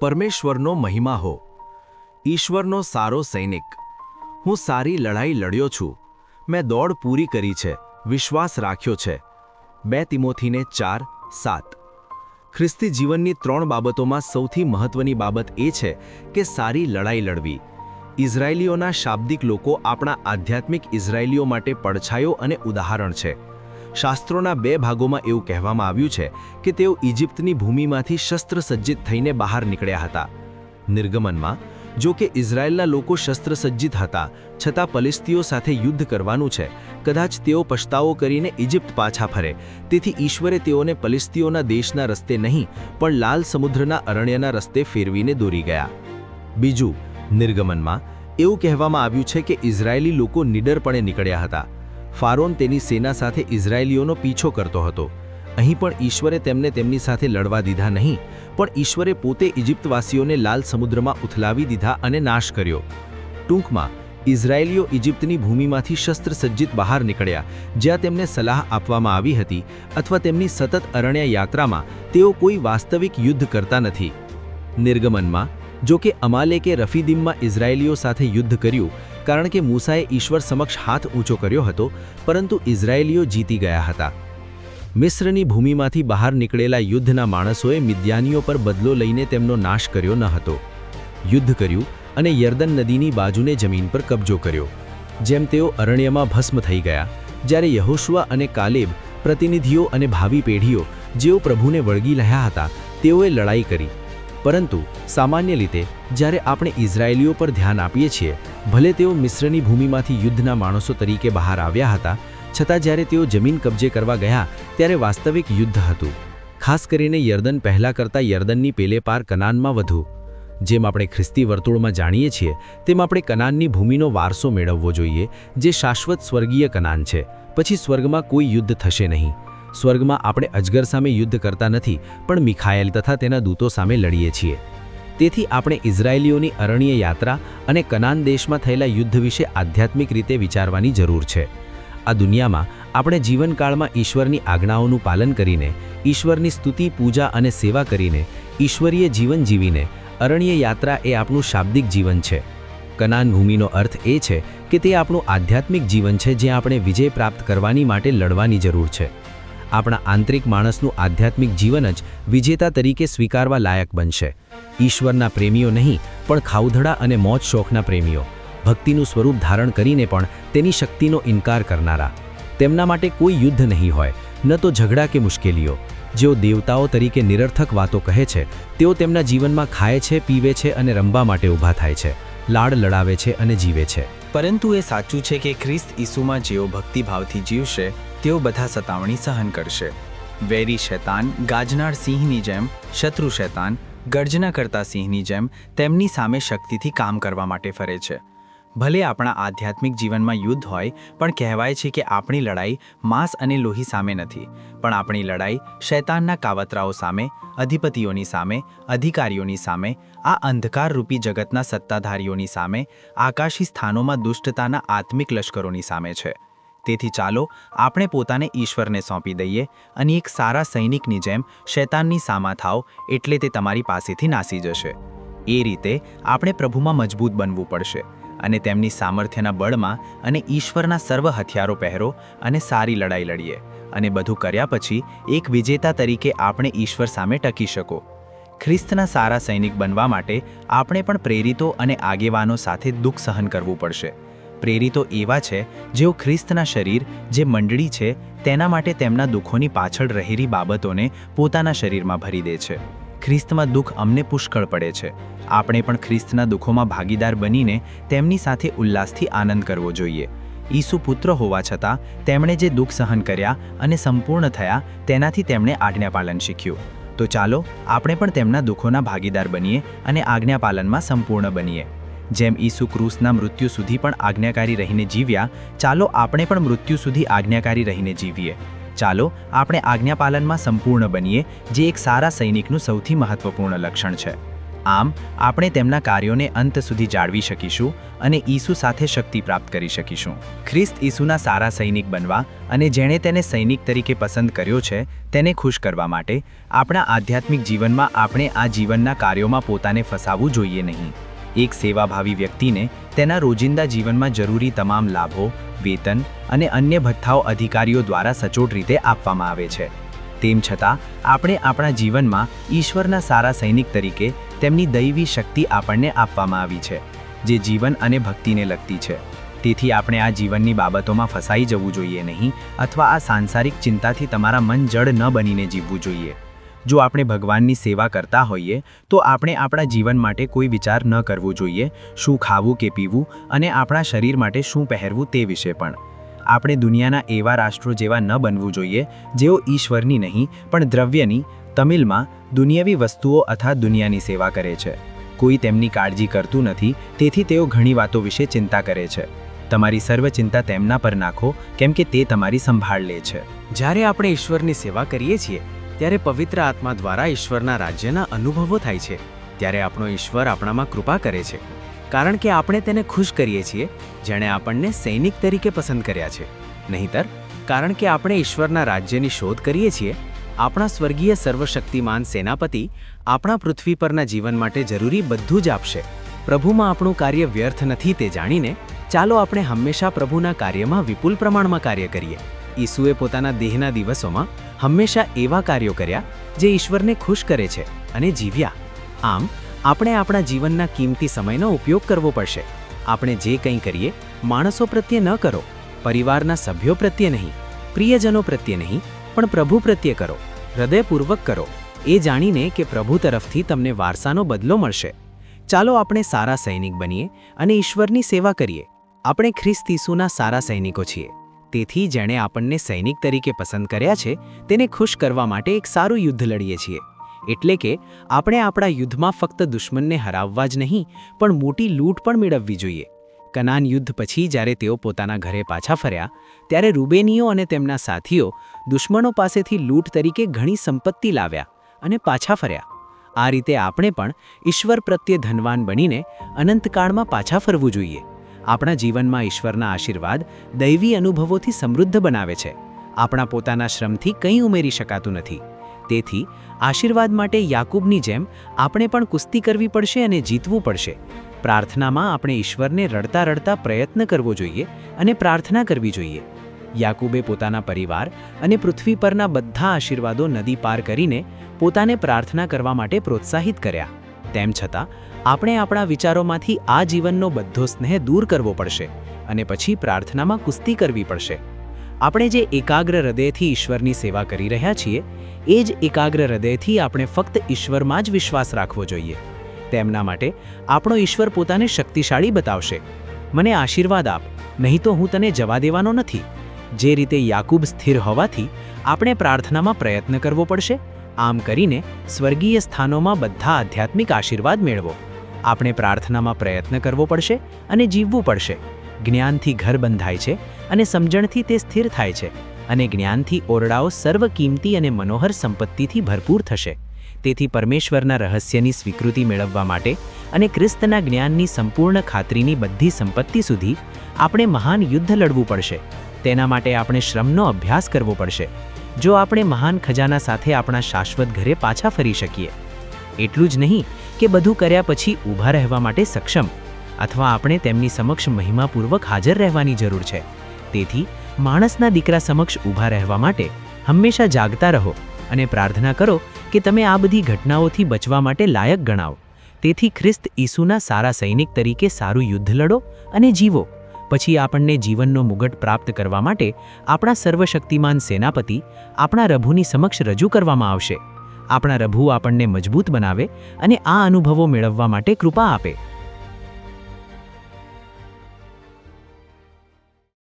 પરમેશ્વરનો મહિમા હો. ઈશ્વરનો સારો સૈનિક. હું સારી લડાઈ લડ્યો છું. મેં દોડ પૂરી કરી છે, વિશ્વાસ રાખ્યો છે. 2 તિમોથીને 4:7. ખ્રિસ્તી જીવનની 3 બાબતોમાં સૌથી મહત્વની બાબત એ છે કે સારી લડાઈ લડવી. ઇઝરાયેલીઓના શાબ્દિક લોકો આપણા આધ્યાત્મિક ઇઝરાયેલીઓ માટે પડછાયો અને ઉદાહરણ છે. શાસ્ત્રોના 2 ભાગોમાં એવું કહેવામાં આવ્યું છે કે તેઓ ઇજિપ્તની ભૂમિમાંથી શસ્ત્રસજ્જિત થઈને બહાર નીકળ્યા હતા. નિર્ગમનમાં, જો કે ઇઝરાયેલના લોકો શસ્ત્રસજ્જિત હતા, છતાં ફલિસ્તીઓ સાથે યુદ્ધ કરવાનું છે. કદાચ તેઓ પછતાવો કરીને ઇજિપ્ત પાછા ફરે. તેથી ઈશ્વરે તેઓને ફલિસ્તીઓના દેશના રસ્તે નહીં, પણ લાલ સમુદ્રના અરણ્યના રસ્તે ફેરવીને દોરી ગયા. બીજું, નિર્ગમનમાં એવું કહેવામાં આવ્યું છે કે ઇઝરાયેલી લોકો નિડરપણે નીકળ્યા હતા. ફારોન તેની સેના સાથે ઇઝરાયેલીઓનો પીછો કરતો હતો. અહીં પણ ઈશ્વરે તેમને તેમની સાથે લડવા દીધા નહીં, પણ ઈશ્વરે પોતે ઇજિપ્તવાસીઓને લાલ સમુદ્રમાં ઉથલાવી દીધા અને નાશ કર્યો. ટૂંકમાં, ઇઝરાયેલીઓ ઇજિપ્તની ભૂમિમાંથી શસ્ત્રસજ્જિત બહાર નીકળ્યા, જ્યાં તેમને સલાહ આપવામાં આવી હતી, અથવા તેમની સતત અરણ્ય યાત્રામાં તેઓ કોઈ વાસ્તવિક યુદ્ધ કરતા નથી. નિર્ગમનમાં, જો કે અમાલેકે રફીદીમમાં ઇઝરાયેલીઓ સાથે યુદ્ધ કર્યું, કારણ કે મૂસાએ ઈશ્વર સમક્ષ હાથ ઊંચો કર્યો હતો, પરંતુ ઇઝરાયેલીઓ જીતી ગયા હતા. મિસ્રની ભૂમિમાંથી બહાર નીકળેલા યુદ્ધના માણસોએ મિદ્યાનીઓ પર બદલો લઈને તેમનો નાશ કર્યો ન હતો. યુદ્ધ કર્યું અને યર્દન નદીની બાજુને જમીન પર કબજો કર્યો. જેમ તેઓ અરણ્યમાં ભસ્મ થઈ ગયા, જ્યારે યહોશુઆ અને કાલેબ, પ્રતિનિધિઓ અને ભાવિ પેઢીઓ, જેઓ પ્રભુને વળગી રહ્યા હતા, તેઓએ લડાઈ કરી. પરંતુ સામાન્ય રીતે જ્યારે આપણે ઇઝરાયેલીઓ પર ધ્યાન આપીએ છીએ, ભલે તેઓ મિસ્રની ભૂમિમાંથી યુદ્ધના માણસો તરીકે બહાર આવ્યા હતા, છતાં જ્યારે તેઓ જમીન કબજે કરવા ગયા ત્યારે વાસ્તવિક યુદ્ધ હતું. ખાસ કરીને યર્દન પહેલાં કરતાં યર્દનની પેલે પાર કનાનમાં વધુ. જેમ આપણે ખ્રિસ્તી વર્તુળમાં જાણીએ છીએ, તેમ આપણે કનાનની ભૂમિનો વારસો મેળવવો જોઈએ, જે શાશ્વત સ્વર્ગીય કનાન છે. પછી સ્વર્ગમાં કોઈ યુદ્ધ થશે નહીં. સ્વર્ગમાં આપણે અજગર સામે યુદ્ધ કરતા નથી, પણ મિખાએલ તથા તેના દૂતો સામે લડીએ છીએ. તેથી આપણે ઇઝરાયેલીઓની અરણ્ય યાત્રા અને કનાન દેશમાં થયેલા યુદ્ધ વિશે આધ્યાત્મિક રીતે વિચારવાની જરૂર છે. આ દુનિયામાં આપણે જીવનકાળમાં ઈશ્વરની આજ્ઞાઓનું પાલન કરીને, ઈશ્વરની સ્તુતિ, પૂજા અને સેવા કરીને, ઈશ્વરીય જીવન જીવીને, અરણ્ય યાત્રા એ આપણું શાબ્દિક જીવન છે. કનાન ભૂમિનો અર્થ એ છે કે તે આપણું આધ્યાત્મિક જીવન છે, જ્યાં આપણે વિજય પ્રાપ્ત કરવાની માટે લડવાની જરૂર છે. આપણા આંતરિક માણસનું આધ્યાત્મિક જીવન જ વિજેતા તરીકે સ્વીકારવા લાયક બનશે. ઈશ્વરના પ્રેમીઓ નહીં, પણ ખાઉધડા અને મોજ શોખના પ્રેમીઓ, ભક્તિનું સ્વરૂપ ધારણ કરીને પણ તેની શક્તિનો ઇનકાર કરનારા. તેમના માટે કોઈ યુદ્ધ નહીં હોય, ન તો ઝઘડા કે મુશ્કેલીઓ. જેઓ દેવતાઓ તરીકે નિરર્થક વાતો કહે છે, તેઓ તેમના જીવનમાં ખાય છે, પીવે છે અને રમવા માટે ઊભા થાય છે, લાડ લડાવે છે અને જીવે છે. પરંતુ એ સાચું છે કે ખ્રિસ્ત ઈસુમાં જેઓ ભક્તિભાવથી જીવશે, તેઓ બધા સતાવણી સહન કરશે. વેરી શૈતાન ગાજનાર સિંહની જેમ, શત્રુ શૈતાન ગર્જના કરતા સિંહની જેમ તેમની સામે શક્તિથી કામ કરવા માટે ફરે છે. ભલે આપણા આધ્યાત્મિક જીવનમાં યુદ્ધ હોય, પણ કહેવાય છે કે આપણી લડાઈ માંસ અને લોહી સામે નથી, પણ આપણી લડાઈ શૈતાનના કાવતરાઓ સામે, અધિપતિઓની સામે, અધિકારીઓની સામે, આ અંધકારરૂપી જગતના સત્તાધારીઓની સામે, આકાશી સ્થાનોમાં દુષ્ટતાના આત્મિક લશ્કરોની સામે છે. તેથી ચાલો આપણે પોતાને ઈશ્વરને સોંપી દઈએ અને એક સારા સૈનિકની જેમ શૈતાનની સામા થાવ, એટલે તે તમારી પાસેથી નાસી જશે. એ રીતે આપણે પ્રભુમાં મજબૂત બનવું પડશે અને તેમની સામર્થ્યના બળમાં અને ઈશ્વરના સર્વ હથિયારો પહેરો અને સારી લડાઈ લડીએ. અને બધું કર્યા પછી એક વિજેતા તરીકે આપણે ઈશ્વર સામે ટકી શકો. ખ્રિસ્તના સારા સૈનિક બનવા માટે આપણે પણ પ્રેરિતો અને આગેવાનો સાથે દુઃખ સહન કરવું પડશે. પ્રેરિતો એવા છે જેઓ ખ્રિસ્તના શરીર, જે મંડળી છે, તેના માટે તેમના દુઃખોની પાછળ રહેલી બાબતોને પોતાના શરીરમાં ભરી દે છે. ખ્રિસ્તમાં દુઃખ અમને પુષ્કળ પડે છે. આપણે પણ ખ્રિસ્તના દુઃખોમાં ભાગીદાર બનીને તેમની સાથે ઉલ્લાસથી આનંદ કરવો જોઈએ. ઈસુ પુત્ર હોવા છતાં તેમણે જે દુઃખ સહન કર્યા અને સંપૂર્ણ થયા, તેનાથી તેમણે આજ્ઞાપાલન શીખ્યું. તો ચાલો આપણે પણ તેમના દુઃખોના ભાગીદાર બનીએ અને આજ્ઞાપાલનમાં સંપૂર્ણ બનીએ. જેમ ઈસુ ક્રૂસના મૃત્યુ સુધી પણ આજ્ઞાકારી રહીને જીવ્યા, ચાલો આપણે પણ મૃત્યુ સુધી આજ્ઞાકારી રહીને જીવીએ. ચાલો આપણે આજ્ઞાપાલનમાં સંપૂર્ણ બનીએ, જે એક સારા સૈનિકનું સૌથી મહત્વપૂર્ણ લક્ષણ છે. આમ આપણે તેમના કાર્યોને અંત સુધી જાળવી શકીશું અને ઈસુ સાથે શક્તિ પ્રાપ્ત કરી શકીશું. ખ્રિસ્ત ઈસુના સારા સૈનિક બનવા અને જેણે તેને સૈનિક તરીકે પસંદ કર્યો છે તેને ખુશ કરવા માટે આપણા આધ્યાત્મિક જીવનમાં આપણે આ જીવનના કાર્યોમાં પોતાને ફસાવવું જોઈએ નહીં. એક સેવાભાવી વ્યક્તિને તેના રોજિંદા જીવનમાં જરૂરી તમામ લાભો, વેતન અને અન્ય ભથ્થાઓ અધિકારીઓ દ્વારા સચોટ રીતે આપવામાં આવે છે. તેમ છતાં આપણે આપણા જીવનમાં ઈશ્વરના સારા સૈનિક તરીકે તેમની દૈવી શક્તિ આપણને આપવામાં આવી છે, જે જીવન અને ભક્તિને લગતી છે. તેથી આપણે આ જીવનની બાબતોમાં ફસાઈ જવું જોઈએ નહીં અથવા આ સાંસારિક ચિંતાથી તમારા મન જડ ન બનીને જીવવું જોઈએ. જો આપણે ભગવાનની સેવા કરતા હોઈએ તો આપણે આપણા જીવન માટે કોઈ વિચાર ન કરવો જોઈએ, શું ખાવું કે પીવું અને આપણા શરીર માટે શું પહેરવું તે વિશે પણ. આપણે દુનિયાના એવા રાષ્ટ્રો જેવા ન બનવું જોઈએ જેઓ ઈશ્વરની નહીં પણ દ્રવ્યની, તમિલમાં દુનિયાવી વસ્તુઓ અથવા દુનિયાની સેવા કરે છે. કોઈ તેમની કાળજી કરતું નથી, તેથી તેઓ ઘણી વાતો વિશે ચિંતા કરે છે. તમારી સર્વ ચિંતા તેમના પર નાખો, કેમ કે તે તમારી સંભાળ લે છે. જ્યારે આપણે ઈશ્વરની સેવા કરીએ છીએ ત્યારે પવિત્ર આત્મા દ્વારા ઈશ્વરના રાજ્યના અનુભવો થાય છે. ત્યારે આપણો ઈશ્વર આપણામાં કૃપા કરે છે, કારણ કે આપણે તેને ખુશ કરીએ છીએ જેણે આપણને સૈનિક તરીકે પસંદ કર્યા છે. નહીંતર કારણ કે આપણે ઈશ્વરના રાજ્યની શોધ કરીએ છીએ, આપણા સ્વર્ગીય સર્વશક્તિમાન સેનાપતિ આપણા પૃથ્વી પરના જીવન માટે જરૂરી બધું જ આપશે. પ્રભુમાં આપણું કાર્ય વ્યર્થ નથી તે જાણીને ચાલો આપણે હંમેશા પ્રભુના કાર્યમાં વિપુલ પ્રમાણમાં કાર્ય કરીએ. ઈસુએ પોતાના દેહના દિવસોમાં હંમેશા એવા કાર્યો કર્યા જે ઈશ્વરને ખુશ કરે છે અને જીવ્યા. આમ આપણે આપણા જીવનના કિંમતી સમયનો ઉપયોગ કરવો પડશે. આપણે જે કંઈ કરીએ માણસો પ્રત્યે ન કરો, પરિવારના સભ્યો પ્રત્યે નહીં, પ્રિયજનો પ્રત્યે નહીં, પણ પ્રભુ પ્રત્યે કરો, હૃદયપૂર્વક કરો, એ જાણીને કે પ્રભુ તરફથી તમને વારસાનો બદલો મળશે. ચાલો આપણે સારા સૈનિક બનીએ અને ઈશ્વરની સેવા કરીએ. આપણે ખ્રિસ્ત ઈસુના સારા સૈનિકો છીએ. તેથી જેણે આપણને સૈનિક તરીકે પસંદ કર્યા છે તેને ખુશ કરવા માટે એક સારું યુદ્ધ લડીએ છીએ. એટલે કે આપણે આપણા યુદ્ધમાં ફક્ત દુશ્મનને હરાવવા જ નહીં પણ મોટી લૂંટ પણ મેળવવી જોઈએ. કનાન યુદ્ધ પછી જ્યારે તેઓ પોતાના ઘરે પાછા ફર્યા ત્યારે રૂબેનીઓ અને તેમના સાથીઓ દુશ્મનો પાસેથી લૂંટ તરીકે ઘણી સંપત્તિ લાવ્યા અને પાછા ફર્યા. આ રીતે આપણે પણ ઈશ્વર પ્રત્યે ધનવાન બનીને અનંતકાળમાં પાછા ફરવું જોઈએ. આપણા જીવનમાં ઈશ્વરના આશીર્વાદ દૈવી અનુભવોથી સમૃદ્ધ બનાવે છે. આપણા પોતાના શ્રમથી કંઈ ઉમેરી શકાતું નથી. તેથી આશીર્વાદ માટે યાકૂબની જેમ આપણે પણ કુસ્તી કરવી પડશે અને જીતવું પડશે. પ્રાર્થનામાં આપણે ઈશ્વરને રડતા રડતા પ્રયત્ન કરવો જોઈએ અને પ્રાર્થના કરવી જોઈએ. યાકૂબે પોતાના પરિવાર અને પૃથ્વી પરના બધા આશીર્વાદો નદી પાર કરીને પોતાને પ્રાર્થના કરવા માટે પ્રોત્સાહિત કર્યા. તેમ છતાં આપણે આપણા વિચારોમાંથી આ જીવનનો બધો સ્નેહ દૂર કરવો પડશે અને પછી પ્રાર્થનામાં કુસ્તી કરવી પડશે. આપણે જે એકાગ્ર હૃદયથી ઈશ્વરની સેવા કરી રહ્યા છીએ એ જ એકાગ્ર હૃદયથી આપણે ફક્ત ઈશ્વરમાં જ વિશ્વાસ રાખવો જોઈએ. તેમના માટે આપણો ઈશ્વર પોતાને શક્તિશાળી બતાવશે. મને આશીર્વાદ આપ, નહીં તો હું તને જવા દેવાનો નથી. જે રીતે યાકૂબ સ્થિર હોવાથી આપણે પ્રાર્થનામાં પ્રયત્ન કરવો પડશે, આમ કરીને સ્વર્ગીય સ્થાનોમાં બધા આધ્યાત્મિક આશીર્વાદ મેળવો. આપણે પ્રાર્થનામાં પ્રયત્ન કરવો પડશે અને જીવવું પડશે. જ્ઞાનથી ઘર બંધાય છે અને સમજણથી તે સ્થિર થાય છે, અને જ્ઞાનથી ઓરડાઓ સર્વ કિંમતી અને મનોહર સંપત્તિથી ભરપૂર થશે. તેથી પરમેશ્વરના રહસ્યની સ્વીકૃતિ મેળવવા માટે અને ક્રિસ્તના જ્ઞાનની સંપૂર્ણ ખાતરીની બધી સંપત્તિ સુધી આપણે મહાન યુદ્ધ લડવું પડશે. તેના માટે આપણે શ્રમનો અભ્યાસ કરવો પડશે, જો આપણે મહાન ખજાના સાથે આપણા શાશ્વત ઘરે પાછા ફરી શકીએ. એટલું જ નહીં કે બધું કર્યા પછી ઊભા રહેવા માટે સક્ષમ, અથવા આપણે તેમની સમક્ષ મહિમાપૂર્વક હાજર રહેવાની જરૂર છે. તેથી માણસના દીકરા સમક્ષ ઊભા રહેવા માટે હંમેશા જાગતા રહો અને પ્રાર્થના કરો કે તમે આ બધી ઘટનાઓથી બચવા માટે લાયક ગણાવો. તેથી ખ્રિસ્ત ઈસુના સારા સૈનિક તરીકે સારું યુદ્ધ લડો અને જીવો. પછી આપણને જીવનનો મુગટ પ્રાપ્ત કરવા માટે આપણા સર્વશક્તિમાન સેનાપતિ આપણા પ્રભુની સમક્ષ રજૂ કરવામાં આવશે. આપણા પ્રભુ આપણને મજબૂત બનાવે અને આ અનુભવો મેળવવા માટે કૃપા આપે.